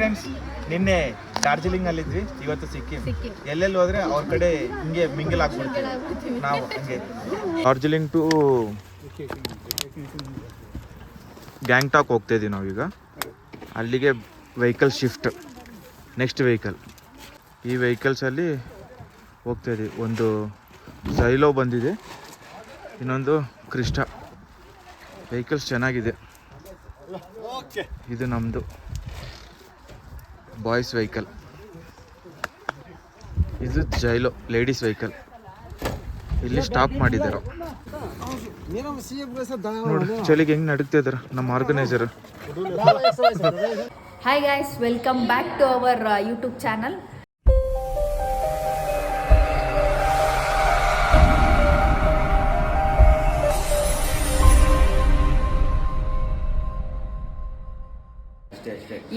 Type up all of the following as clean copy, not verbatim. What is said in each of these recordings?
Friends, ನಿನ್ನೆ ಡಾರ್ಜಿಲಿಂಗ್ ಅಲ್ಲಿದ್ವಿ, ಇವತ್ತು ಸಿಕ್ಕಿಂ. ಎಲ್ಲೆಲ್ಲಿ ಹೋದ್ರೆ ಅವ್ರ ಕಡೆ ಹಿಂಗೆ ಮಿಂಗಲ್ ಆಗ್ಬಿಡ್ತೀವಿ ನಾವು. ಹಂಗೆ ಡಾರ್ಜಿಲಿಂಗ್ ಟು ಗ್ಯಾಂಗ್ಟಾಕ್ ಹೋಗ್ತಾ ಇದೀವಿ ನಾವೀಗ. ಅಲ್ಲಿಗೆ ವೆಹಿಕಲ್ ಶಿಫ್ಟ್, ನೆಕ್ಸ್ಟ್ ವೆಹಿಕಲ್. ಈ ವೆಹಿಕಲ್ಸಲ್ಲಿ ಹೋಗ್ತಾ ಇದೀವಿ. ಒಂದು ಸೈಲೋ ಬಂದಿದೆ, ಇನ್ನೊಂದು ಕ್ರಿಸ್ಟಾ. ವೆಹಿಕಲ್ಸ್ ಚೆನ್ನಾಗಿದೆ. ಇದು ನಮ್ಮದು ಬಾಯ್ಸ್ ವೆಹಿಕಲ್, ಇದು ಜೈಲೋ ಲೇಡೀಸ್ ವೆಹಿಕಲ್. ಇಲ್ಲಿ ಸ್ಟಾಪ್ ಮಾಡಿದ್ದಾರೆ ನೋಡಿ. ಚಳಿಗೆ ಹೆಂಗೆ ನಡುಗ್ತಿದಾರ ನಮ್ಮ organiser. Hi guys, welcome back to our YouTube channel.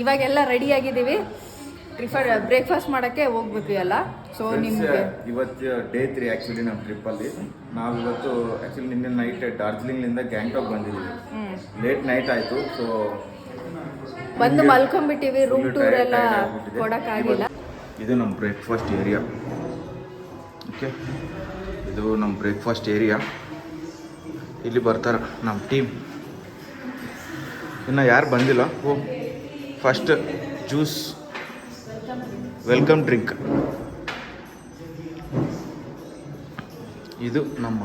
ಇವಾಗೆಲ್ಲ ರೆಡಿ ಆಗಿದ್ದೀವಿ. ಬ್ರೇಕ್ಫಾಸ್ಟ್ ಮಾಡೋಕ್ಕೆ ಹೋಗ್ಬೇಕು ಎಲ್ಲ. ಸೊ ನಿಮಗೆ ಇವತ್ತು ಡೇ 3 ಆ್ಯಕ್ಚುಲಿ ನಮ್ಮ ಟ್ರಿಪ್ಪಲ್ಲಿ. ನಾವು ಇವತ್ತು ಆ್ಯಕ್ಚುಲಿ ನಿನ್ನೆ ನೈಟ್ ಡಾರ್ಜಿಲಿಂಗ್ನಿಂದ ಗ್ಯಾಂಗ್ಟಾಕ್ ಬಂದಿದ್ದೀವಿ. ಲೇಟ್ ನೈಟ್ ಆಯಿತು. ಸೊ ಬಂದು ಮಲ್ಕೊಂಡ್ಬಿಟ್ಟಿವಿ. ರೂಮ್ ಟೂರ್ ಎಲ್ಲ ಕೊಡೋಕ್ಕಾಗಿಲ್ಲ. ಇದು ನಮ್ಮ ಬ್ರೇಕ್ಫಾಸ್ಟ್ ಏರಿಯಾ. ಓಕೆ, ಇದು ನಮ್ಮ ಬ್ರೇಕ್ಫಾಸ್ಟ್ ಏರಿಯಾ. ಇಲ್ಲಿ ಬರ್ತಾರೆ ನಮ್ಮ ಟೀಮ್. ಇನ್ನು ಯಾರು ಬಂದಿಲ್ಲ. First juice, welcome drink. ಇದು ನಮ್ಮ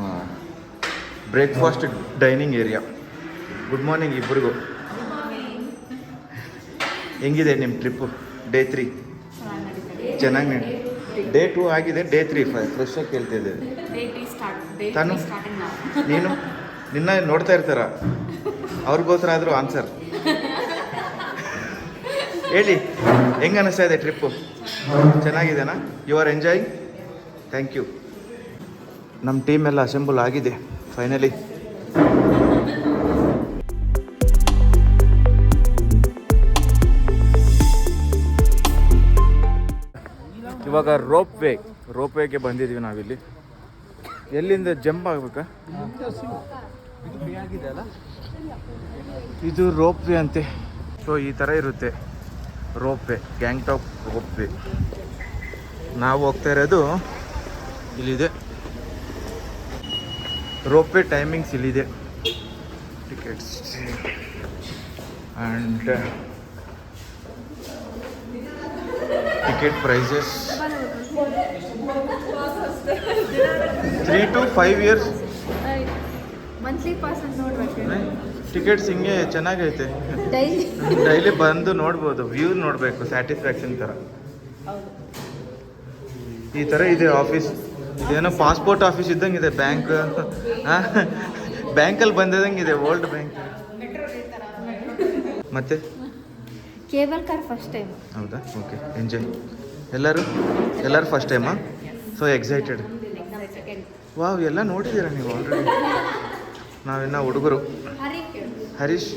breakfast dining area. Good morning ಇಬ್ಬರಿಗೂ. ಹೆಂಗಿದೆ ನಿಮ್ಮ ಟ್ರಿಪ್ಪು? ಡೇ 3 ಚೆನ್ನಾಗಿ ನಡಿ. ಡೇ 2 ಆಗಿದೆ, ಡೇ 3 ಫ್ರೆಶ್ ಆಗಿ ಕೇಳ್ತಿದ್ದೇವೆ. ತಾನು ನೀನು ನಿನ್ನ ನೋಡ್ತಾ ಇರ್ತಾರ, ಅವ್ರಿಗೋಸ್ಕರ ಆದರೂ ಆನ್ಸರ್ ಹೇಳಿ. ಹೆಂಗೆ ಅನ್ನಿಸ್ತಾ ಇದೆ ಟ್ರಿಪ್ಪು? ಚೆನ್ನಾಗಿದೆನಾ? You are enjoying? Thank you. ನಮ್ಮ ಟೀಮ್ ಎಲ್ಲ ಅಸೆಂಬಲ್ ಆಗಿದೆ ಫೈನಲಿ. ಇವಾಗ ರೋಪ್ ವೇಗೆ ಬಂದಿದ್ದೀವಿ ನಾವಿಲ್ಲಿ. ಎಲ್ಲಿಂದ ಜಂಪ್ ಆಗ್ಬೇಕಾ? ಇದು ರೋಪ್ ವೇ ಅಂತೆ. ಸೊ ಈ ಥರ ಇರುತ್ತೆ rope way, Gangtok rope way. ನಾವು ಹೋಗ್ತಾ ಇರೋದು ಇಲ್ಲಿದೆ. ರೋಪ್ ವೇ ಟೈಮಿಂಗ್ಸ್ ಇಲ್ಲಿದೆ. Tickets and ticket prices 3 to 5 years monthly pass ಅಂತ ನೋಡ್ಬೇಕು. ಟಿಕೆಟ್ಸ್ ಹಿಂಗೆ ಚೆನ್ನಾಗೈತೆ. ಡೈಲಿ ಬಂದು ನೋಡ್ಬೋದು, ವ್ಯೂ ನೋಡಬೇಕು, ಸ್ಯಾಟಿಸ್ಫ್ಯಾಕ್ಷನ್ ಥರ. ಈ ಥರ ಇದೆ ಆಫೀಸ್. ಇದೇನೋ ಪಾಸ್ಪೋರ್ಟ್ ಆಫೀಸ್ ಇದ್ದಂಗಿದೆ. ಬ್ಯಾಂಕಲ್ಲಿ ಬಂದಿದ್ದಂಗಿದೆ, ಓಲ್ಡ್ ಬ್ಯಾಂಕ್. ಮತ್ತೆ ಕೇಬಲ್ ಕಾರ್ ಫಸ್ಟ್ ಟೈಮ್. ಹೌದಾ? Okay, enjoy. ಎಲ್ಲರೂ ಫಸ್ಟ್ ಟೈಮಾ? So excited. ವಾವ್, ಎಲ್ಲ ನೋಡಿದ್ದೀರಾ ನೀವು ಆಲ್ರೆಡಿ. ನಾವಿನ್ನ ಹುಡುಗರು. ಹರೀಶ್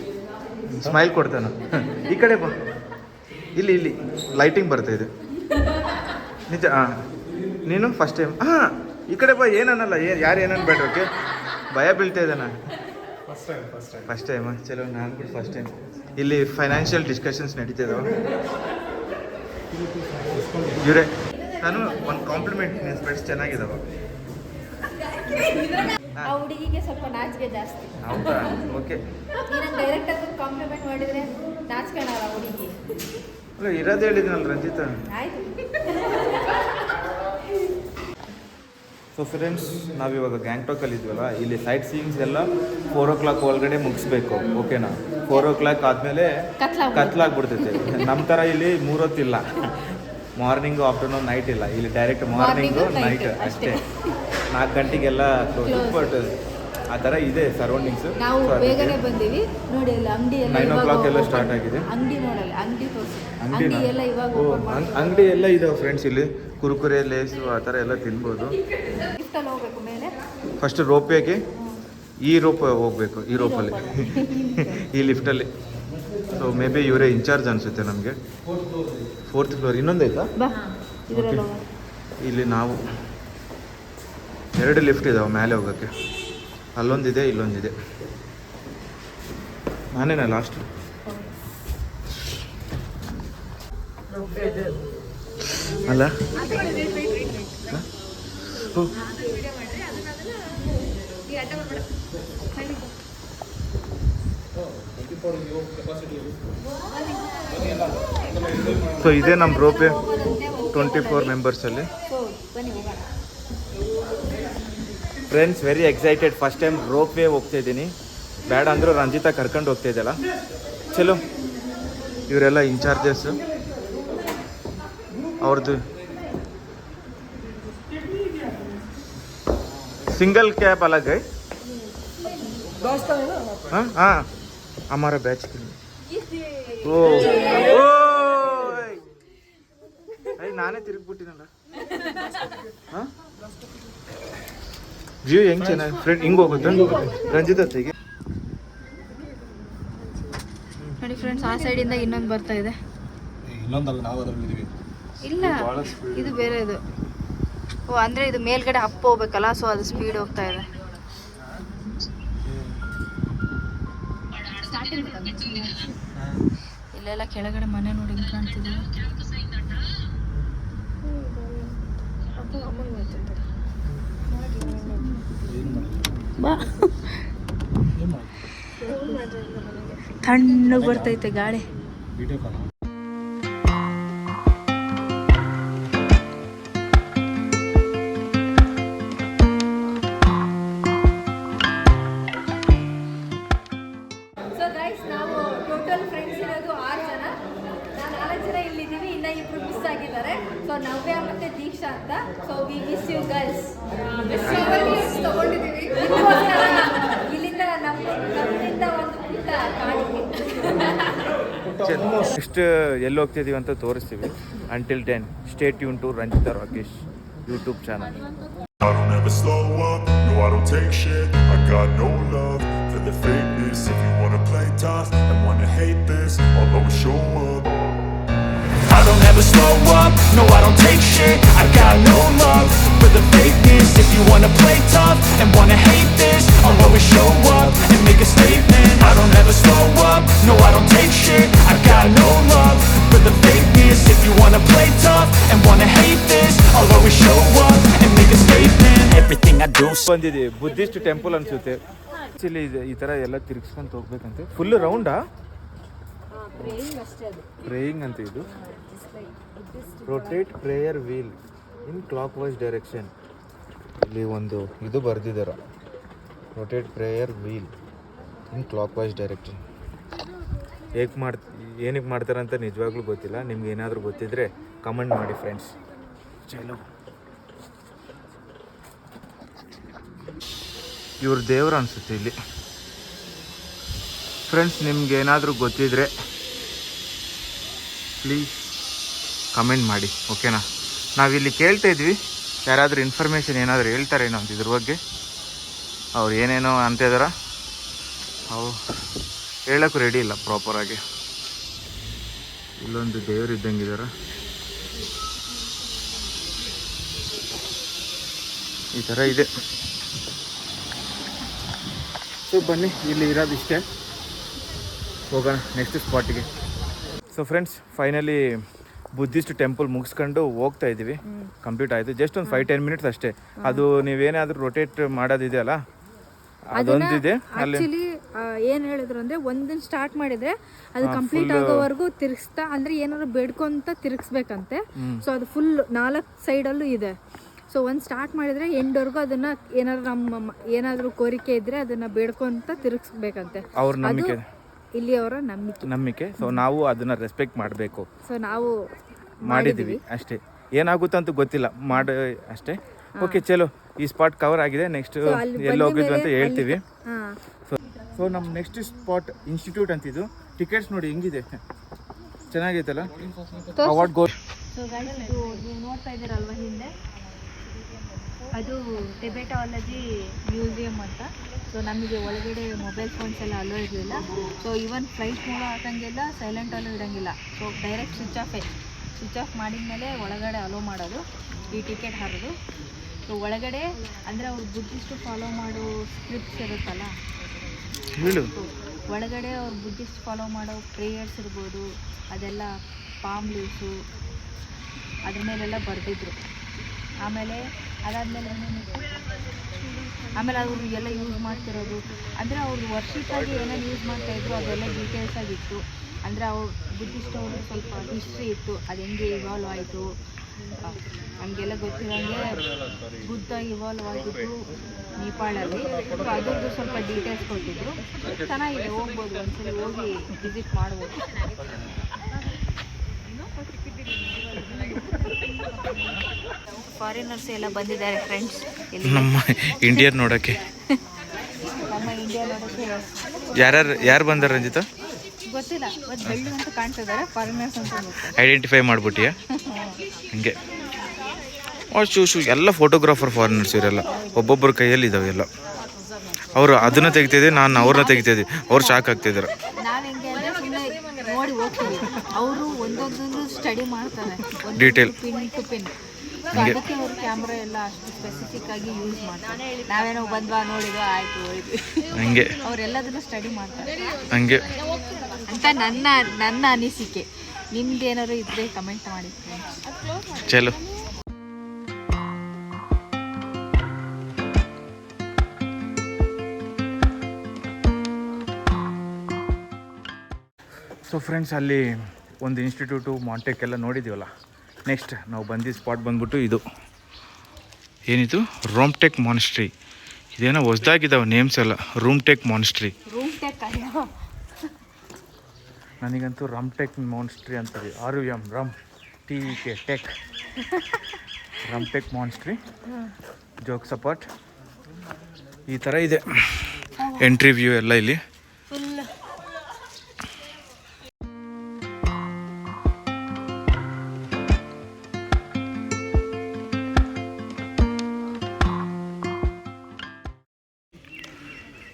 ಸ್ಮೈಲ್ ಕೊಡ್ತಾನ. ಈ ಕಡೆ ಬಾ. ಇಲ್ಲಿ ಲೈಟಿಂಗ್ ಬರ್ತಾ ಇದೆ ನಿಜ. ನೀನು ಫಸ್ಟ್ ಟೈಮ್? ಈ ಕಡೆ ಬಾ. ಏನನ್ನಲ್ಲ, ಯಾರು ಏನನ್ನ ಬೇಡ. ಓಕೆ, ಭಯ ಬೀಳ್ತಾ ಇದೆ. ನಾನು ಫಸ್ಟ್ ಟೈಮಾ? ಚಲೋ, ನಾನು ಕೂಡ ಫಸ್ಟ್ ಟೈಮ್. ಇಲ್ಲಿ ಫೈನಾನ್ಷಿಯಲ್ ಡಿಸ್ಕಷನ್ಸ್ ನಡೀತಿದ್ದಾವೆ. ಇವರೇ ನಾನು ಒಂದು ಕಾಂಪ್ಲಿಮೆಂಟ್, ನಿನ್ನ ಸ್ಪೆಟ್ಸ್ ಚೆನ್ನಾಗಿದ್ದಾವೆ. ಆ ಹುಡುಗಿಗೆ ಸ್ವಲ್ಪ ನಾಚಿಕೆ ಜಾಸ್ತಿ. ಹೌದಾ? ಓಕೆ. ನೀನು ಡೈರೆಕ್ಟ್ ಆಗಿ ಕಾಂಪ್ಲಿಮೆಂಟ್ ಮಾಡಿದ್ರೆ ನಾಚ್ಕೊಳ್ಳಲ್ಲ ಹುಡುಗಿ. ಅಲ್ಲ, ಇರೋದು ಹೇಳಿದ್ನಲ್ಲ ರಂಜಿತಾ. ಆಯ್ತು. ಸೊ ಫ್ರೆಂಡ್ಸ್, ನಾವಿವಾಗ ಗ್ಯಾಂಗ್ಟಾಕಲ್ಲಿ ಇದ್ವಲ್ಲ, ಇಲ್ಲಿ ಸೈಟ್ ಸೀಯಿಂಗ್ಸ್ ಎಲ್ಲ 4 o'clock ಒಳಗಡೆ ಮುಗಿಸ್ಬೇಕು. ಓಕೆನಾ? 4 o'clock ಆದಮೇಲೆ ಕತ್ಲಾಗ್ಬಿಡ್ತೈತೆ. ನಮ್ಮ ಥರ ಇಲ್ಲಿ 3 ಹೊತ್ತಿಲ್ಲ. ಮಾರ್ನಿಂಗು, ಆಫ್ಟರ್ನೂನ್, ನೈಟ್ ಇಲ್ಲ. ಇಲ್ಲಿ ಡೈರೆಕ್ಟ್ ಮಾರ್ನಿಂಗು ನೈಟ್ ಅಷ್ಟೇ. 4 ಗಂಟೆಗೆಲ್ಲ ಬಟ್ ಆ ಥರ ಇದೆ ಸರೌಂಡಿಂಗ್ಸು. ನಾವು ಬೇಗನೆ ಬಂದೀವಿ ನೋಡಿ. ಅಲ್ಲಿ ಅಂಗಡಿ ಎಲ್ಲ 9 o'clock ಎಲ್ಲ ಸ್ಟಾರ್ಟ್ ಆಗಿದೆ. ಅಂಗಡಿ ನೋಡಲ್ಲ, ಅಂಗಡಿ ತೋರಿಸಿ. ಅಂಗಡಿ ಎಲ್ಲ ಇವಾಗ ಅಂಗಡಿ ಎಲ್ಲ ಇದಾವೆ ಫ್ರೆಂಡ್ಸ್. ಇಲ್ಲಿ ಕುರುಕುರೆ, ಲೇಸು ಆ ಥರ ಎಲ್ಲ ತಿನ್ಬೋದು. ಲಿಫ್ಟಲ್ಲಿ ಹೋಗ್ಬೇಕು ಮೇಲೆ. ಫಸ್ಟ್ ರೋಪ್ವೇಗೆ, ಈ ರೋಪ್ ಹೋಗ್ಬೇಕು. ಈ ರೋಪಲ್ಲಿ ಈ ಲಿಫ್ಟಲ್ಲಿ. ಸೊ ಮೇ ಬಿ ಇವರೇ ಇನ್ಚಾರ್ಜ್ ಅನಿಸುತ್ತೆ ನಮಗೆ. 4th floor. ಇನ್ನೊಂದೈತಾ? ಇಲ್ಲಿ ನಾವು 2 ಲಿಫ್ಟ್ ಇದಾವೆ ಮೇಲೆ ಹೋಗೋಕ್ಕೆ. ಅಲ್ಲೊಂದಿದೆ, ಇಲ್ಲೊಂದಿದೆ. ನಾನೇನಾ ಲಾಸ್ಟ್? ಅಲ್ಲ ಸೊ ಇದೇ ನಮ್ಮ ರೋಪೇ 24 ಮೆಂಬರ್ಸಲ್ಲಿ. Friends very excited, first time ropeway ಹೋಗ್ತಾ ಇದ್ದೀನಿ. ಬೇಡ ಅಂದರೂ ರಂಜಿತಾ ಕರ್ಕೊಂಡು ಹೋಗ್ತಾ ಇದ್ದಲ್ಲ. ಚಲೋ, ಇವರೆಲ್ಲ ಇನ್ಚಾರ್ಜಸ್, ಅವ್ರದ್ದು सिंगल कैब अलग है. हाँ हाँ हमारा बैच के लिए. ओ अरे नाने ತಿರುಗಿಬಿಟ್ಟಿನಲ್ಲ. ಹಾಂ ವ್ಯೂ ಹೆಂಗೆ ಚೆನ್ನಾಗಿ ಫ್ರೆಂಡ್ ಹಿಂಗೆ ಹೋಗುತ್ತೆ ರಂಜಿತಾ ತೆಗೆ ನೋಡಿ ಫ್ರೆಂಡ್ಸ್. ಆ ಸೈಡಿಂದ ಇನ್ನೊಂದು ಬರ್ತಾ ಇದೆ. ಇನ್ನೊಂದಲ್ಲ, ನಾವು ಅದರಲ್ಲಿ ಇದೀವಿ. ಇಲ್ಲ, ಇದು ಬೇರೆ. ಇದು ಓ ಅಂದರೆ ಇದು ಮೇಲ್ಗಡೆ ಅಪ್ ಹೋಗ್ಬೇಕಲ್ಲ, ಸೊ ಅದು ಸ್ಪೀಡ್ ಹೋಗ್ತಾ ಇದೆ. ಇಲ್ಲೆಲ್ಲ ಕೆಳಗಡೆ ಮನೆ ನೋಡಿ ಹಿಂಗೆ ಕಾಣ್ತಿದೆ. ಬಾ, ತಣ್ಣಗೆ ಬರ್ತೈತೆ ಗಾಳಿ. ವಿಡಿಯೋ ಕಾಲ್ ಸೊ ನವ್ಯ ಮತ್ತೆ ದೀಕ್ಷಾ ಅಂತ. So we miss you girls. ತಗೊಂಡಿದ್ದೀವಿ ಇಲ್ಲಿಂದ ನಮ್ಮಿಂದ ಒಂದು ಪುಟ್ಟ ಕಾಣಿಕೆ. ನೆಕ್ಸ್ಟ್ ಎಲ್ಲಿ ಹೋಗ್ತಿದ್ದೀವಿ ಅಂತ ತೋರಿಸ್ತೀವಿ. Until then stay tuned to Ranjitha Rakesh YouTube channel. I don't ever slow up, no I don't take shit. I got no love for the fakeness. If you wanna play tough and wanna hate this, I'll always show up. I don't ever slow up, no I don't take shit. I got no love for the fakeness. If you wanna play tough and wanna hate this, I'll always show up and make a statement. I don't ever slow up, no I don't take shit. I got no love for the fakeness. If you wanna play tough and wanna hate this, I'll always show up and make a statement. Everything I do. ಬಂದಿದೆ Buddhist temple ಅನ್ಸುತ್ತೆ. Actually ಈ ಥರ ಎಲ್ಲ ತಿರ್ಗಿಸ್ಕೊಂತ ಹೋಗ್ಬೇಕಂತೆ. Full ರೌಂಡಾ? Praying ಅಂತ ಇದು. Rotate prayer wheel ಇನ್ clock wise direction. ಇಲ್ಲಿ ಒಂದು ಇದು ಬರೆದಿದ್ದಾರೆ, ರೊಟೇಟ್ ಪ್ರೇಯರ್ ವೀಲ್ ಇನ್ ಕ್ಲಾಕ್ ವೈಸ್ ಡೈರೆಕ್ಷನ್. ಏನಕ್ಕೆ ಮಾಡ್ತಾರಂತ ನಿಜವಾಗ್ಲೂ ಗೊತ್ತಿಲ್ಲ. ನಿಮ್ಗೆ ಏನಾದರೂ ಗೊತ್ತಿದ್ರೆ ಕಮೆಂಟ್ ಮಾಡಿ ಫ್ರೆಂಡ್ಸ್. ಚಲೋ, ಇವ್ರ ದೇವರು ಅನಿಸುತ್ತೆ ಇಲ್ಲಿ. ಫ್ರೆಂಡ್ಸ್ ನಿಮ್ಗೆ ಏನಾದರೂ ಗೊತ್ತಿದ್ರೆ ಪ್ಲೀಸ್ ಕಮೆಂಟ್ ಮಾಡಿ, ಓಕೆನಾ? ನಾವಿಲ್ಲಿ ಕೇಳ್ತಾ ಇದ್ವಿ, ಯಾರಾದರೂ ಇನ್ಫಾರ್ಮೇಷನ್ ಏನಾದರೂ ಹೇಳ್ತಾರೇನೋ ಅಂತ ಇದ್ರ ಬಗ್ಗೆ. ಅವ್ರು ಏನೇನೋ ಅಂತಿದಾರ, ಅವ್ರು ಹೇಳೋಕ್ಕೂ ರೆಡಿ ಇಲ್ಲ ಪ್ರಾಪರಾಗಿ. ಇಲ್ಲೊಂದು ದೇವರು ಇದ್ದಂಗಿದಾರ. ಈ ಥರ ಇದೆ. ಸೊ ಬನ್ನಿ, ಇಲ್ಲಿ ಇರೋದಿಷ್ಟೇ, ಹೋಗೋಣ ನೆಕ್ಸ್ಟ್ ಸ್ಪಾಟಿಗೆ. So friends finally Buddhist temple ಮುಗಿಸ್ಕೊಂಡು ಹೋಗ್ತಾ ಇದ್ದೀವಿ. ಕಂಪ್ಲೀಟ್ ಆಯಿತು. ಜಸ್ಟ್ ಒಂದು 5-10 ಮಿನಿಟ್ಸ್ ಅಷ್ಟೇ. ಅದು ನೀವೇನಾದರೂ ರೊಟೇಟ್ ಮಾಡೋದಿದೆಯಲ್ಲ, ಅದೊಂದಿದೆ. ಅಲ್ಲಿ ಏನು ಹೇಳಿದ್ರು ಅಂದರೆ ಒಂದನ್ನು ಸ್ಟಾರ್ಟ್ ಮಾಡಿದರೆ ಅದು ಕಂಪ್ಲೀಟ್ ಆಗೋವರೆಗೂ ತಿರುಗಿಸ್ತಾ, ಅಂದರೆ ಏನಾದ್ರು ಬೇಡ್ಕೊಂತ ತಿರುಗಿಸ್ಬೇಕಂತೆ. ಸೊ ಅದು ಫುಲ್ 4 ಸೈಡಲ್ಲೂ ಇದೆ. ಸೊ ಒಂದು ಸ್ಟಾರ್ಟ್ ಮಾಡಿದರೆ ಎಂಡ್ವರೆಗೂ ಅದನ್ನು ಏನಾದರೂ ಕೋರಿಕೆ ಇದ್ದರೆ ಅದನ್ನು ಬೇಡ್ಕೊಂತ ತಿರುಗಿಸ್ಬೇಕಂತೆ. ಅವ್ರ ನಂಬಿಕೆ, ಇಲ್ಲಿ ಅವರ ನಂಬಿಕೆ. ಸೊ ನಾವು ಅದನ್ನ ರೆಸ್ಪೆಕ್ಟ್ ಮಾಡಬೇಕು. ಸೊ ನಾವು ಮಾಡಿದ್ದೀವಿ ಅಷ್ಟೇ. ಏನಾಗುತ್ತೆ ಅಂತ ಗೊತ್ತಿಲ್ಲ, ಮಾಡಿ ಅಷ್ಟೇ. ಓಕೆ ಚಲೋ, ಈ ಸ್ಪಾಟ್ ಕವರ್ ಆಗಿದೆ. ನೆಕ್ಸ್ಟ್ ಎಲ್ಲಿ ಹೋಗಿದ್ವಿ ಅಂತ ಹೇಳ್ತೀವಿ. ಸೊ ನಮ್ಮ ನೆಕ್ಸ್ಟ್ ಸ್ಪಾಟ್ ಇನ್ಸ್ಟಿಟ್ಯೂಟ್ ಅಂತಿದ್ದು. ಟಿಕೆಟ್ಸ್ ನೋಡಿ ಹೆಂಗಿದೆ, ಚೆನ್ನಾಗೈತಲ್ಲ. ಅವಾರ್ಡ್ ಗೋ. ಸೊ ಗೈಸ್, ಇದು ನೀವು ನೋಡ್ತಾ ಇದ್ದೀರಲ್ವ ಹಿಂದೆ, ಅದು ಟಿಬೆಟಾಲಜಿ ಮ್ಯೂಸಿಯಂ ಅಂತ. ಸೊ ನಮಗೆ ಒಳಗಡೆ ಮೊಬೈಲ್ ಫೋನ್ಸ್ ಎಲ್ಲ ಅಲೋ ಇರಲಿಲ್ಲ. ಸೊ ಈವನ್ ಫ್ಲೈಟ್ ಮೂಲ ಹಾಕಂಗಿಲ್ಲ, ಸೈಲೆಂಟಲ್ಲೂ ಇಡೋಂಗಿಲ್ಲ. ಸೊ ಡೈರೆಕ್ಟ್ ಸ್ವಿಚ್ ಆಫ್ ಮಾಡಿದ ಮೇಲೆ ಒಳಗಡೆ ಅಲೋ ಮಾಡೋದು, ಈ ಟಿಕೆಟ್ ಹಾರೋದು. ಸೊ ಒಳಗಡೆ ಅಂದರೆ ಅವ್ರು ಬುದ್ಧಿಸ್ಟು ಫಾಲೋ ಮಾಡೋ ಸ್ಕ್ರಿಪ್ಟ್ಸ್ ಇರುತ್ತಲ್ಲ, ಒಳಗಡೆ ಅವ್ರು ಬುದ್ಧಿಸ್ಟ್ ಫಾಲೋ ಮಾಡೋ ಪ್ರೇಯರ್ಸ್ ಇರ್ಬೋದು, ಅದೆಲ್ಲ ಪಾಮ್ ಲೀವ್ಸು ಅದ್ರ ಮೇಲೆಲ್ಲ ಬರೆದಿದ್ರು. ಆಮೇಲೆ ಅದಾದಮೇಲೆ ಆಮೇಲೆ ಅವರು ಎಲ್ಲ ಯೂಸ್ ಮಾಡ್ತಿರೋದು ಅಂದರೆ ಅವರು ವರ್ಷಕ್ಕಾಗಿ ಏನೇನು ಯೂಸ್ ಮಾಡ್ತಾಯಿದ್ರು ಅದೆಲ್ಲ ಡೀಟೇಲ್ಸ್ ಆಗಿತ್ತು. ಅಂದರೆ ಅವ್ರು ಬುದ್ಧಿಸ್ಟ್ ಅವರು ಸ್ವಲ್ಪ ಹಿಸ್ಟ್ರಿ ಇತ್ತು, ಅದು ಹೆಂಗೆ ಇವಾಲ್ವ್ ಆಯಿತು ಹಂಗೆಲ್ಲ ಗೊತ್ತಿರೋಂಗೆ. ಬುದ್ಧ ಇವಾಲ್ವ್ ಆಗಿದ್ದು ನೇಪಾಳಲ್ಲಿ, ಸೊ ಅದ್ರದ್ದು ಸ್ವಲ್ಪ ಡೀಟೇಲ್ಸ್ ಕೊಟ್ಟಿದ್ರು. ಚೆನ್ನಾಗಿದೆ, ಹೋಗ್ಬೋದು, ಒಂದ್ಸರಿ ಹೋಗಿ ವಿಸಿಟ್ ಮಾಡ್ಬೋದು. ಫಾರಿನರ್ಸ್ ಎಲ್ಲ ಬಂದಿದ್ದಾರೆ ಫ್ರೆಂಡ್ಸ್ ನಮ್ಮ ಇಂಡಿಯನ್ ನೋಡೋಕ್ಕೆ. ನಮ್ಮ ಇಂಡಿಯಾ ನೋಡೋಕ್ಕೆ ಯಾರು ಬಂದಾರ ರಂಜಿತಾ? ಗೊತ್ತಿಲ್ಲ, ಬಟ್ ಬೆಳ್ಳಿ ಅಂತ ಕಾಣ್ತಿದ್ದಾರೆ, ಫಾರಿನರ್ಸ್ ಅಂತ ಗೊತ್ತು. ಐಡೆಂಟಿಫೈ ಮಾಡ್ಬಿಟ್ಟಿಯಾ? ಹಂಗೆ ಶೂ ಎಲ್ಲ ಫೋಟೋಗ್ರಾಫರ್ ಫಾರಿನರ್ಸ್ ಇವರೆಲ್ಲ ಒಬ್ಬೊಬ್ಬರ ಕೈಯಲ್ಲಿ ಇದಾವೆ ಎಲ್ಲ. ಅವರು ಅದನ್ನ ತೆಗಿತಿದ್ದೆ, ನಾನು ಅವ್ರನ್ನ ತೆಗಿತಿದ್ದೆ, ಅವ್ರು ಶಾಕ್ ಆಗ್ತಿದ್ದಾರೆ. ನಾವು ಹೆಂಗೆ ಅಂದರೆ ಸುಮ್ಮನೆ ನೋಡಿ ಹೋಗ್ತೀವಿ, ಅವರು ಒಂದೊಂದೊಂದು ಸ್ಟಡಿ ಮಾಡ್ತಾರೆ, ಡೀಟೇಲ್ ಪಿನ್ ಟು ಪಿನ್. ಅದಕ್ಕೆ ಅವರು ಕ್ಯಾಮ್ರಾ ಎಲ್ಲ ಅಷ್ಟು ಸ್ಪೆಸಿಫಿಕ್ ಆಗಿ ಯೂಸ್ ಮಾಡ್ತಾರೆ. ನಾವೇನೋ ಬಂದ್ವಾ ನೋಡಿದ್ವಾ ಆಯ್ತು ಹೋಯ್ತು, ಹಂಗೆ ಅವರೆಲ್ಲದನ್ನು ಸ್ಟಡಿ ಮಾಡ್ತಾರೆ ಹಂಗೆ ಅಂತ ನನ್ನ ಅನಿಸಿಕೆ. ನಿಮ್ದು ಏನಾದ್ರು ಇದ್ರೆ ಕಮೆಂಟ್ ಮಾಡಿ. ಚಲೋ. ಸೊ ಫ್ರೆಂಡ್ಸ್, ಅಲ್ಲಿ ಒಂದು ಇನ್ಸ್ಟಿಟ್ಯೂಟು ಮಾಂಟೆಕ್ ಎಲ್ಲ ನೋಡಿದ್ದೀವಲ್ಲ. ನೆಕ್ಸ್ಟ್ ನಾವು ಬಂದಿದ್ದ ಸ್ಪಾಟ್ ಬಂದ್ಬಿಟ್ಟು ಇದು ಏನಿದು, ರೋಮ್ಟೆಕ್ ಮಾನಿಸ್ಟ್ರಿ. ಇದೇನೋ ಹೊಸ್ದಾಗಿದ್ದಾವೆ ನೇಮ್ಸ್ ಎಲ್ಲ. ರೂಮ್ಟೆಕ್ ಮಾನಿಸ್ಟ್ರಿ. ನನಗಂತೂ ರಾಮ್ಟೆಕ್ ಮಾನಿಸ್ಟ್ರಿ ಅಂತದೆ. RUM rum TEK tek Ramtek monastery. ಜೋಕ್ ಸಪಾಟ್ ಈ ಥರ ಇದೆ. ಎಂಟ್ರಿ ವ್ಯೂ ಎಲ್ಲ ಇಲ್ಲಿ.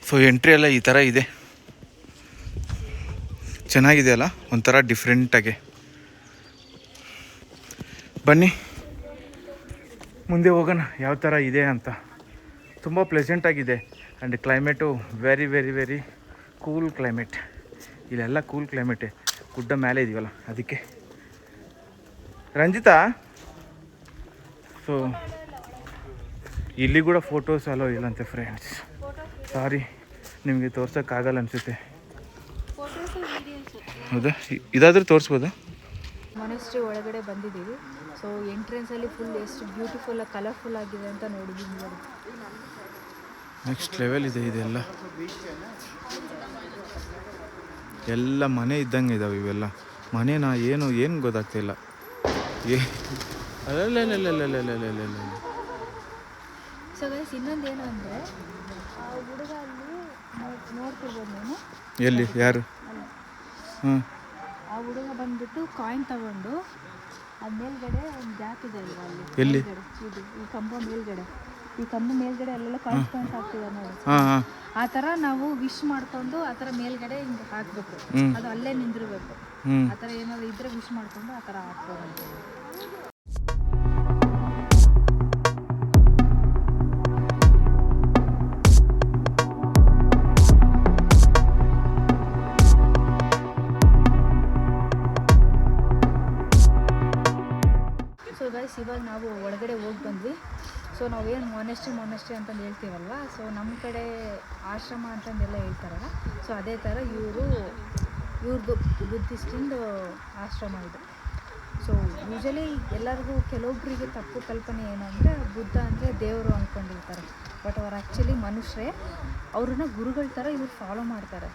ಸೊ ಎಂಟ್ರಿ ಎಲ್ಲ ಈ ಥರ ಇದೆ. ಚೆನ್ನಾಗಿದೆ ಅಲ್ಲ, ಒಂಥರ ಡಿಫ್ರೆಂಟಾಗಿ. ಬನ್ನಿ ಮುಂದೆ ಹೋಗೋಣ ಯಾವ ಥರ ಇದೆ ಅಂತ. ತುಂಬ ಪ್ಲೆಸೆಂಟಾಗಿದೆ and climate very very very cool climate. ಇಲ್ಲೆಲ್ಲ ಕೂಲ್ ಕ್ಲೈಮೇಟೇ, ಗುಡ್ಡ ಮೇಲೆ ಇದೀವಲ್ಲ ಅದಕ್ಕೆ. ರಂಜಿತಾ, ಸೊ ಇಲ್ಲಿ ಕೂಡ ಫೋಟೋಸ್ ಅಲೋ ಇಲ್ಲಂತೆ ಫ್ರೆಂಡ್ಸ್. ಸಾರಿ, ನಿಮಗೆ ತೋರ್ಸೋಕ್ಕಾಗಲ್ಲ ಅನಿಸುತ್ತೆ. ಹೌದಾ? ಇದಾದರೂ ತೋರಿಸ್ಬೋದಾ? ಮಾನೆಸ್ಟ್ರಿ ಒಳಗಡೆ ಬಂದಿದ್ದೀವಿ. ಸೊ ಎಂಟ್ರೆನ್ಸಲ್ಲಿ ಫುಲ್ ಎಷ್ಟು ಬ್ಯೂಟಿಫುಲ್ ಕಲರ್ಫುಲ್ ಆಗಿದೆ ಅಂತ ನೋಡಿದ್ದೀನಿ. ನೆಕ್ಸ್ಟ್ ಲೆವೆಲ್ ಇದೆ ಇದೆಲ್ಲ. ಎಲ್ಲ ಮನೆ ಇದ್ದಂಗೆ ಇದ್ದಾವೆ ಇವೆಲ್ಲ. ಮನೆನಾ ಏನು ಗೊತ್ತಾಗ್ತಿಲ್ಲ. ಸೊ ಗೈಸ್, ಇನ್ನೊಂದೇನು ಅಂದರೆ ಆ ಹುಡುಗ ಅಲ್ಲಿ ನೋಡ್ತಿರ್ಬೋದು ನೀನು. ಎಲ್ಲಿ? ಯಾರು? ಆ ಹುಡುಗ ಬಂದ್ಬಿಟ್ಟು ಕಾಯಿನ್ ತಗೊಂಡು ಅದು ಮೇಲ್ಗಡೆ ಒಂದು ಗ್ಯಾಪ್ ಇದೆ ಅಲ್ವಾ ಅಲ್ಲಿ, ಎಲ್ಲಿ? ಇದು ಈ ಕಂಬ ಮೇಲ್ಗಡೆ, ಈ ಕಂಬ ಮೇಲ್ಗಡೆ ಅಲ್ಲೆಲ್ಲ ಕಾಯಿನ್ಸ್ ಆಗ್ತಿದೆ ನೋಡಿ. ಆ ಥರ ನಾವು ವಿಶ್ ಮಾಡ್ಕೊಂಡು ಆ ಥರ ಮೇಲ್ಗಡೆ ಹಿಂಗೆ ಹಾಕ್ಬೇಕು, ಅದು ಅಲ್ಲೇ ನಿಂದಿರ್ಬೇಕು. ಆ ಥರ ಏನಾದ್ರು ಇದ್ರೆ ವಿಶ್ ಮಾಡ್ಕೊಂಡು ಆ ಥರ ಹಾಕ್ಬೋದು. ಇವಾಗ ನಾವು ಒಳಗಡೆ ಹೋಗಿ ಬಂದ್ವಿ. ಸೊ ನಾವೇನು ಮಾನೆಸ್ಟ್ರಿ ಅಂತಂದು ಹೇಳ್ತೀವಲ್ವ, ಸೊ ನಮ್ಮ ಕಡೆ ಆಶ್ರಮ ಅಂತಂದೆಲ್ಲ ಹೇಳ್ತಾರಲ್ಲ, ಸೊ ಅದೇ ಥರ ಇವ್ರದ್ದು ಬುದ್ಧಿಸ್ಟಿಂದು ಆಶ್ರಮ ಇದು. ಸೊ ಯೂಶಲಿ ಎಲ್ಲರಿಗೂ ಕೆಲವೊಬ್ಬರಿಗೆ ತಪ್ಪು ಕಲ್ಪನೆ ಏನಂದರೆ ಬುದ್ಧ ಅಂದರೆ ದೇವರು ಅಂದ್ಕೊಂಡಿರ್ತಾರೆ, ಬಟ್ ಅವ್ರು ಆ್ಯಕ್ಚುಲಿ ಮನುಷ್ಯರೇ. ಅವ್ರನ್ನ ಗುರುಗಳ ಥರ ಇವ್ರು ಫಾಲೋ ಮಾಡ್ತಾರೆ.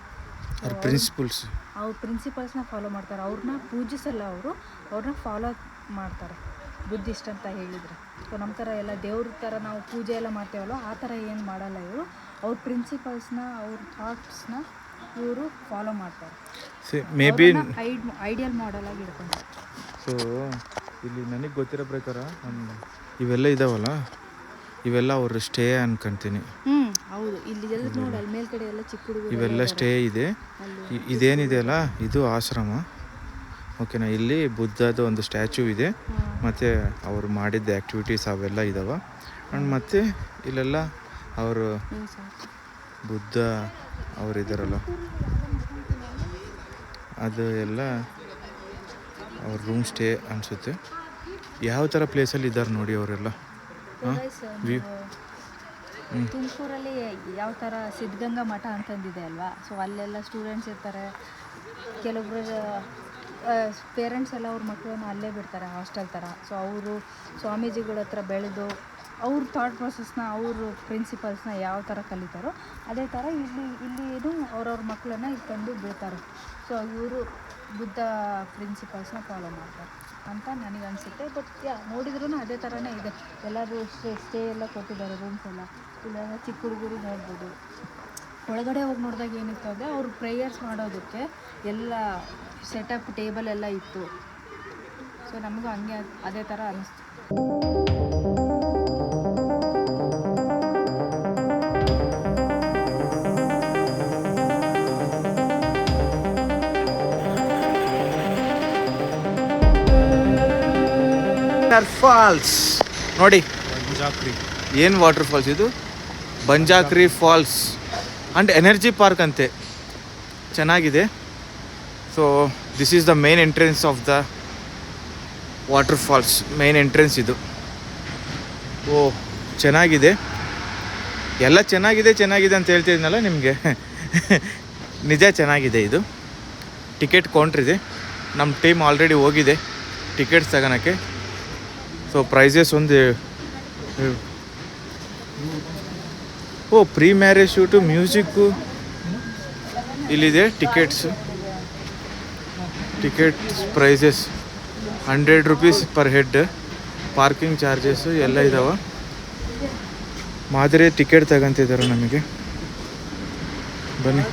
ಅವ್ರ ಪ್ರಿನ್ಸಿಪಲ್ಸ್ನ ಫಾಲೋ ಮಾಡ್ತಾರೆ. ಅವ್ರನ್ನ ಪೂಜಿಸಲ್ಲ, ಅವ್ರನ್ನ ಫಾಲೋ ಮಾಡ್ತಾರೆ ಬುದ್ಧಿಸ್ಟ್ ಅಂತ ಹೇಳಿದರೆ. ಸೊ ನಮ್ಮ ಥರ ಎಲ್ಲ ದೇವ್ರ ಥರ ನಾವು ಪೂಜೆ ಎಲ್ಲ ಮಾಡ್ತೇವಲ್ಲ, ಆ ಥರ ಏನು ಮಾಡಲ್ಲ ಇವರು. ಅವ್ರ ಪ್ರಿನ್ಸಿಪಲ್ಸ್ನ, ಅವ್ರ ಥಾಟ್ಸ್ನ ಇವರು ಫಾಲೋ ಮಾಡ್ತಾರೆ. ಮೇ ಬಿ ಐಡಿಯಲ್ ಮಾಡೆಲ್ ಆಗಿ ಇಟ್ಕೊಂಡ್ರೆ. ಸೊ ಇಲ್ಲಿ ನನಗೆ ಗೊತ್ತಿರೋ ಪ್ರಕಾರ ಇವೆಲ್ಲ ಇದಾವಲ್ಲ, ಇವೆಲ್ಲ ಅವ್ರ ಸ್ಟೇ ಅನ್ಕೊಂತೀನಿ. ಹೌದು, ಇಲ್ಲಿ ಎಲ್ಲ ನೋಡಿ ಅಲ್ಲಿ ಮೇಲ್ಗಡೆ ಎಲ್ಲ ಚಿಕ್ಕ ಹುಡುಗರು ಇವೆಲ್ಲ ಸ್ಟೇ ಇದೆ. ಇದೇನಿದೆ ಅಲ್ಲ, ಇದು ಆಶ್ರಮ. ಓಕೆನಾ? ಇಲ್ಲಿ ಬುದ್ಧದ ಒಂದು ಸ್ಟ್ಯಾಚ್ಯೂ ಇದೆ, ಮತ್ತು ಅವರು ಮಾಡಿದ್ದ ಆ್ಯಕ್ಟಿವಿಟೀಸ್ ಅವೆಲ್ಲ ಇದ್ದಾವೆ. ಆ್ಯಂಡ್ ಮತ್ತು ಇಲ್ಲೆಲ್ಲ ಅವರು ಬುದ್ಧ ಅವರಿದ್ದಾರಲ್ಲ, ಅದು ಎಲ್ಲ ಅವ್ರ ರೂಮ್ ಸ್ಟೇ ಅನಿಸುತ್ತೆ. ಯಾವ ಥರ ಪ್ಲೇಸಲ್ಲಿ ಇದ್ದಾರೆ ನೋಡಿ ಅವರೆಲ್ಲ. ಹಾಂ ವ್ಯೂ. ತುಮಕೂರಲ್ಲಿ ಯಾವ ಥರ ಸಿದ್ಧಗಂಗಾ ಮಠ ಅಂತಂದಿದೆ ಅಲ್ವಾ, ಸೊ ಅಲ್ಲೆಲ್ಲ ಸ್ಟೂಡೆಂಟ್ಸ್ ಇರ್ತಾರೆ. ಕೆಲವೊಬ್ಬರು ಪೇರೆಂಟ್ಸ್ ಎಲ್ಲ ಅವ್ರ ಮಕ್ಕಳನ್ನ ಅಲ್ಲೇ ಬಿಡ್ತಾರೆ ಹಾಸ್ಟೆಲ್ ಥರ. ಸೊ ಅವರು ಸ್ವಾಮೀಜಿಗಳ ಹತ್ರ ಬೆಳೆದು ಅವ್ರ ಥಾಟ್ ಪ್ರೊಸೆಸ್ನ, ಅವರು ಪ್ರಿನ್ಸಿಪಲ್ಸ್ನ ಯಾವ ಥರ ಕಲಿತಾರೋ ಅದೇ ಥರ ಇಲ್ಲಿನೂ ಅವ್ರವ್ರ ಮಕ್ಕಳನ್ನ ಇಲ್ಲಿ ತಂದು ಬಿಡ್ತಾರೆ. ಸೊ ಇವರು ಬುದ್ಧ ಪ್ರಿನ್ಸಿಪಲ್ಸ್ನ ಫಾಲೋ ಮಾಡ್ತಾರೆ ಅಂತ ನನಗೆ ಅನಿಸುತ್ತೆ. ಬಟ್ ನೋಡಿದ್ರೂ ಅದೇ ಥರನೇ ಇದೆ. ಎಲ್ಲರೂ ಸ್ಟೇ ಎಲ್ಲ ಕೊಟ್ಟಿದ್ದಾರೆ, ರೂಮ್ಸ್ ಎಲ್ಲ. ಇಲ್ಲೆಲ್ಲ ಚಿಕ್ಕ ಹುಡುಗರು ನೋಡ್ಬೋದು. ಒಳಗಡೆ ಹೋಗಿ ನೋಡಿದಾಗ ಏನಿತ್ತು ಅಂದರೆ ಅವ್ರು ಪ್ರೇಯರ್ಸ್ ಮಾಡೋದಕ್ಕೆ ಎಲ್ಲ ಸೆಟಪ್ ಟೇಬಲ್ ಎಲ್ಲ ಇತ್ತು. ಸೊ ನಮಗೂ ಹಂಗೆ ಅದೇ ಥರ ಅನ್ನಿಸ್ತು. ಫಾಲ್ಸ್ ನೋಡಿ, ಬಂಜಾಕ್ರಿ. ಏನು ವಾಟರ್ ಫಾಲ್ಸ್ ಇದು? Banjhakri falls and energy park ಅಂತೆ. ಚೆನ್ನಾಗಿದೆ. So this is the main entrance of the water falls. Main entrance ಇದು. ಓ ಚೆನ್ನಾಗಿದೆ, ಎಲ್ಲ ಚೆನ್ನಾಗಿದೆ ಅಂತ ಹೇಳ್ತಿದ್ನಲ್ಲ ನಿಮಗೆ. ನಿಜ ಚೆನ್ನಾಗಿದೆ ಇದು. ಟಿಕೆಟ್ ಕೌಂಟ್ರಿದೆ. ನಮ್ಮ ಟೀಮ್ ಆಲ್ರೆಡಿ ಹೋಗಿದೆ ಟಿಕೆಟ್ಸ್ ತಗೊಳಕ್ಕೆ. ಸೊ ಪ್ರೈಸಸ್ ಒಂದು ಪ್ರೀ ಮ್ಯಾರೇಜ್ ಶೂಟು, ಮ್ಯೂಸಿಕ್ಕು ಇಲ್ಲಿದೆ. Tickets prices 100 rupees per head. Parking charges ಎಲ್ಲ ಇದ್ದಾವೆ. ಮಾದರಿ ಟಿಕೆಟ್ ತಗೊಂತಿದ್ದಾರೆ ನಮಗೆ. ಬನ್ನಿ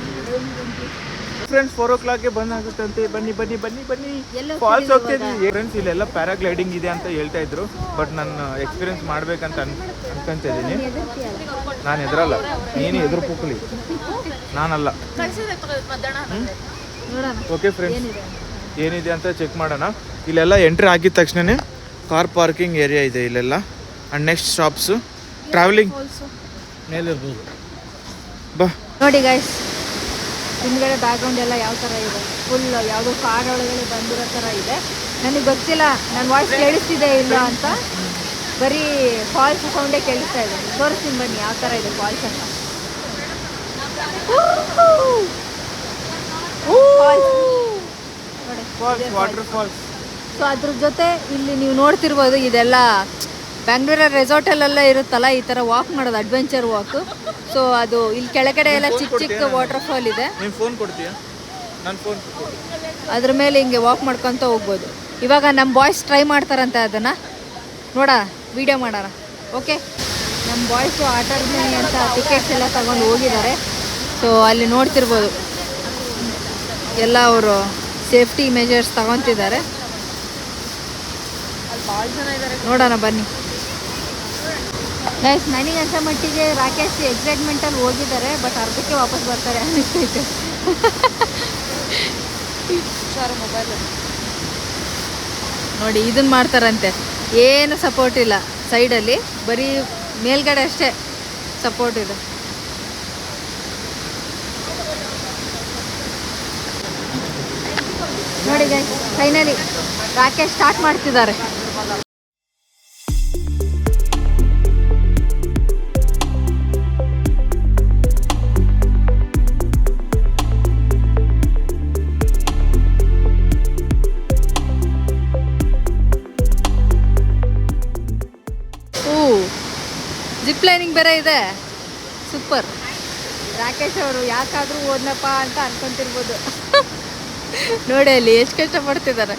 ಫ್ರೆಂಡ್ಸ್, 4 o'clockಗೆ ಬಂದ್ ಆಗುತ್ತಂತೆ. ಬನ್ನಿ ಫಾಲ್ಸ್ ಹೋಗ್ತಿದ್ವಿ ಫ್ರೆಂಡ್ಸ್. ಇಲ್ಲೆಲ್ಲ ಪ್ಯಾರಾಗ್ಲೈಡಿಂಗ್ ಇದೆ ಅಂತ ಹೇಳ್ತಾ ಇದ್ರು. ಬಟ್ ನಾನು ಎಕ್ಸ್ಪೀರಿಯನ್ಸ್ ಮಾಡ್ಬೇಕಂತ ಅನ್ಕೊಂತಿದ್ದೀನಿ. ನಾನು ಎದುರಲ್ಲ, ನೀನು ಎದುರು ಪುಕ್ಕಲಿ, ನಾನಲ್ಲ. ಓಕೆ ಫ್ರೆಂಡ್ಸ್, ಏನಿದೆ ಅಂತ ಚೆಕ್ ಮಾಡೋಣ. ಇಲ್ಲೆಲ್ಲ ಎಂಟ್ರಿ ಆಗಿದ ತಕ್ಷಣನೇ ಕಾರ್ ಪಾರ್ಕಿಂಗ್ ಏರಿಯಾ ಇದೆ ಇಲ್ಲೆಲ್ಲ. ಆ್ಯಂಡ್ ನೆಕ್ಸ್ಟ್ ಶಾಪ್ಸು, ಟ್ರಾವೆಲಿಂಗ್ ಮೇಲಿರ್ಬೋದು. ಬಾ ನೋಡಿ ಗೈಸ್, ಹಿಂದ್ಗಡೆ ಬ್ಯಾಕ್ಗ್ರೌಂಡ್ ಎಲ್ಲ ಯಾವ ಥರ ಇದೆ. ಫುಲ್ ಯಾವುದೋ ಕಾಡೊಳಗಡೆ ಬಂದಿರೋ ಥರ ಇದೆ. ನನಗೆ ಗೊತ್ತಿಲ್ಲ ನನ್ನ ವಾಯ್ಸ್ ಕೇಳಿಸ್ತಿದೆ ಇಲ್ಲ ಅಂತ. ಬರೀ ಫಾಲ್ಸ್ ಸೌಂಡೇ ಕೇಳಿಸ್ತಾ ಇದೆ. ತೋರಿಸ್ತೀನಿ ಬನ್ನಿ ಯಾವ ಥರ ಇದೆ ಫಾಲ್ಸ್ ಅಂತ. Water falls. ಸೊ ಅದ್ರ ಜೊತೆ ಇಲ್ಲಿ ನೀವು ನೋಡ್ತಿರ್ಬೋದು, ಇದೆಲ್ಲ ಬ್ಯಾಂಗ್ಳೂರ ರೆಸಾರ್ಟಲ್ಲೆಲ್ಲ ಇರುತ್ತಲ್ಲ ಈ ಥರ ವಾಕ್ ಮಾಡೋದು, ಅಡ್ವೆಂಚರ್ ವಾಕು. ಸೊ ಅದು ಇಲ್ಲಿ ಕೆಳಗಡೆ ಎಲ್ಲ ಚಿಕ್ಕ ವಾಟರ್ ಫಾಲ್ ಇದೆ. ನೀನು ಫೋನ್ ಕೊಡ್ತೀಯಾ? ನನ್ನ ಫೋನ್ ಅದ್ರ ಮೇಲೆ ಹಿಂಗೆ ವಾಕ್ ಮಾಡ್ಕೊತ ಹೋಗ್ಬೋದು. ಇವಾಗ ನಮ್ಮ ಬಾಯ್ಸ್ ಟ್ರೈ ಮಾಡ್ತಾರಂತೆ ಅದನ್ನು. ವಿಡಿಯೋ ಮಾಡೋಣ. ಓಕೆ, ನಮ್ಮ ಬಾಯ್ಸು ಆಟಾಡ್ತೀನಿ ಅಂತ ಟಿಕೆಟ್ಸ್ ಎಲ್ಲ ತಗೊಂಡು ಹೋಗಿದ್ದಾರೆ. ಸೊ ಅಲ್ಲಿ ನೋಡ್ತಿರ್ಬೋದು ಎಲ್ಲ ಅವರು ಸೇಫ್ಟಿ ಮೆಜರ್ಸ್ ತಗೊತಿದ್ದಾರೆ. ನೋಡೋಣ ಬನ್ನಿ ಗೈಸ್. ನನಗೆ ಅನ್ಸೋ ಮಟ್ಟಿಗೆ ರಾಕೇಶ್ ಎಕ್ಸೈಟ್ಮೆಂಟಲ್ಲಿ ಹೋಗಿದ್ದಾರೆ, ಬಟ್ ಅರ್ಧಕ್ಕೆ ವಾಪಸ್ ಬರ್ತಾರೆ ಅನ್ನಿಸ್ತೈತೆ. ನೋಡಿ ಇದನ್ನು ಮಾಡ್ತಾರಂತೆ. ಏನು ಸಪೋರ್ಟ್ ಇಲ್ಲ ಸೈಡಲ್ಲಿ, ಬರೀ ಮೇಲ್ಗಡೆ ಅಷ್ಟೇ ಸಪೋರ್ಟ್ ಇದೆ. ನೋಡಿ ಗೈಸ್, ಫೈನಲಿ ರಾಕೇಶ್ ಸ್ಟಾರ್ಟ್ ಮಾಡ್ತಿದ್ದಾರೆ. ಜಿಪ್ ಲೈನಿಂಗ್ ಬೇರೆ ಇದೆ, ಸೂಪರ್. ರಾಕೇಶ್ ಅವರು ಯಾಕಾದರೂ ಓದ್ನಪ್ಪ ಅಂತ ಅನ್ಕೊಂತಿರ್ಬೋದು. ನೋಡಿ ಅಲ್ಲಿ ಎಷ್ಟು ಕಷ್ಟಪಡ್ತಿದ್ದಾರೆ.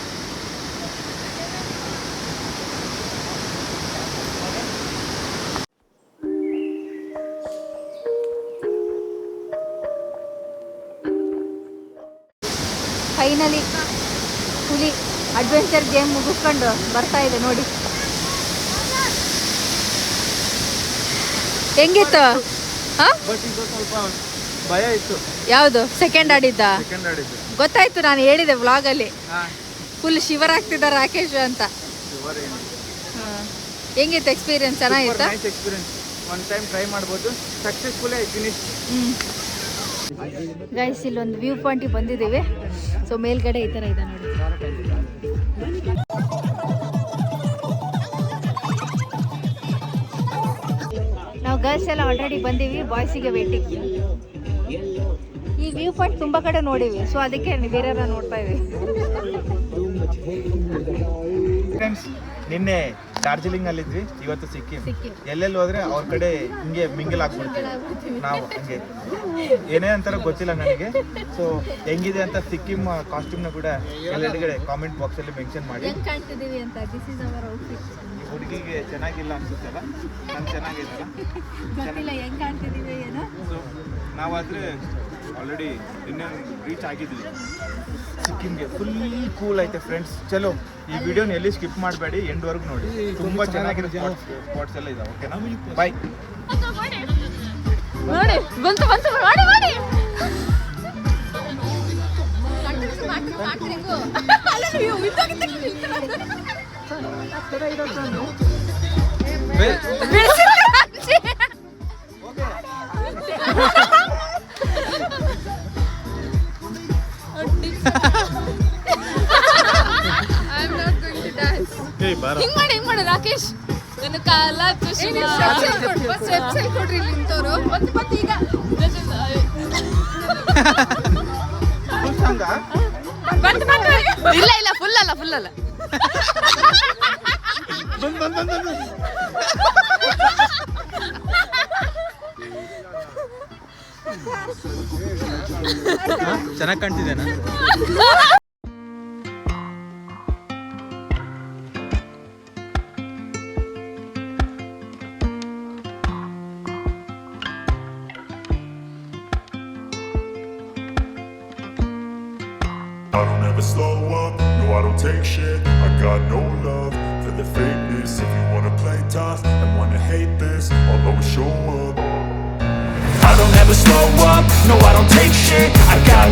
ಫೈನಲಿ ಹುಲಿ ಅಡ್ವೆಂಚರ್ ಗೇಮ್ ಮುಗಿಸ್ಕೊಂಡು ಬರ್ತಾ ಇದೆ ನೋಡಿ. ಹೆಂಗಿತ್ತು? ಬಟ್ ಇದು ಸ್ವಲ್ಪ ಭಯ ಇತ್ತು. ಯಾವುದು? ಸೆಕೆಂಡ್ ಆಡಿದ್ದ? ಸೆಕೆಂಡ್ ಆಡಿದ್ದು ಗೊತ್ತಾಯ್ತು, ನಾನು ಹೇಳಿದೆ ವ್ಲಾಗಲ್ಲಿ. ಫುಲ್ ಶಿವರ್ ಆಗ್ತಿದ್ದಾರೆ ರಾಕೇಶ್ ಅಂತ. ಹೆಂಗಿತ್ತು ಎಕ್ಸ್ಪೀರಿಯನ್ಸ್? ಚೆನ್ನಾಗಿತ್ತು. Nice experience. One time try ಮಾಡ್ಬೋದು. ಸಕ್ಸಸ್ಫುಲ್ ಆಗಿ ಫಿನಿಶ್. ಗೈಸ್, ಇಲ್ಲೊಂದು ವ್ಯೂ ಪಾಯಿಂಟಿಗೆ ಬಂದಿದ್ದೀವಿ. ಸೊ ಮೇಲ್ಗಡೆ ಈ ಥರ ಇದೆ ನೋಡಿ. ನಾವು ಗರ್ಲ್ಸ್ ಎಲ್ಲ ಆಲ್ರೆಡಿ ಬಂದೀವಿ, ಬಾಯ್ಸಿಗೆ ವೇಟಿಂಗ್. ಈ ವ್ಯೂ ಪಾಯಿಂಟ್ ತುಂಬ ಕಡೆ ನೋಡಿವಿ, ಸೊ ಅದಕ್ಕೆ ಬೇರೆ ನೋಡ್ತಾ ಇದೀವಿ. ಫ್ರೆಂಡ್ಸ್, ನಿನ್ನೆ ಡಾರ್ಜಿಲಿಂಗ್ ಅಲ್ಲಿದ್ವಿ, ಇವತ್ತು ಸಿಕ್ಕಿಂ. ಎಲ್ಲೆಲ್ಲಿ ಹೋದ್ರೆ ಅವ್ರ ಕಡೆ ಹಿಂಗೆ ಮಿಂಗಲ್ ಆಗ್ಬಿಡ್ತೀವಿ ನಾವು. ಹಂಗೆ ಏನೇ ಅಂತಾರೋ ಗೊತ್ತಿಲ್ಲ ನನಗೆ. ಸೊ ಹೆಂಗಿದೆ ಅಂತ ಸಿಕ್ಕಿಂ ಕಾಸ್ಟ್ಯೂಮ್ನ ಕೂಡ ಎಲ್ಲೆಡೆಗಡೆ ಕಾಮೆಂಟ್ ಬಾಕ್ಸಲ್ಲಿ ಮೆನ್ಷನ್ ಮಾಡಿ. ಹೆಂಗ್ ಕಾಣ್ತಿದೀವಿ ಅಂತ. This is our outfit. ಹುಡುಗಿಗೆ ಚೆನ್ನಾಗಿಲ್ಲ ಅನ್ಸುತ್ತಲ್ಲ, ನಂಗೆ ಚೆನ್ನಾಗಿದೆಯಲ್ಲ, ಗೊತ್ತಿಲ್ಲ ಹೆಂಗ್ ಕಾಣ್ತಿದೀವಿ ಏನೋ. ಸೊ ನಾವಾದರೆ ಆಲ್ರೆಡಿ ಇನ್ನೇನು ರೀಚ್ ಆಗಿದ್ವಿ ಸಿಕ್ಕಿಂಗೆ. ಫುಲ್ ಕೂಲ್ ಐತೆ ಫ್ರೆಂಡ್ಸ್. ಚಲೋ, ಈ ವಿಡಿಯೋನ ಎಲ್ಲಿ ಸ್ಕಿಪ್ ಮಾಡಬೇಡಿ, ಎಂಡ್ವರೆಗೂ ನೋಡಿ. ತುಂಬ ಚೆನ್ನಾಗಿರೋ ಸ್ಪಾಟ್ಸ್ ಎಲ್ಲ ಇದಾವೆ. ಓಕೆನಾ? ಬಾಯ್. ನೋಡಿ ಬಂತು ಬಂತು, ಮಾಡಿ ಮಾಡಿ. ಹಿಂಗ್ ಮಾಡಿ ರಾಕೇಶ್ ನನ್ನ ಕಾಲ ಕೊಡ್ರಿ ನಿಂತವ್ರು ಮತ್ತೆ ಈಗ ಇಲ್ಲ ಫುಲ್ ಅಲ್ಲ ಚೆನ್ನಾಗಿ ಕಾಣ್ತಿದ್ದೇನಾ? I don't ever slow up, no I don't take shit. I got no love for the fakeness. If you wanna play tough and wanna hate this, I'll always show up. I don't ever slow up, no I don't take shit. I got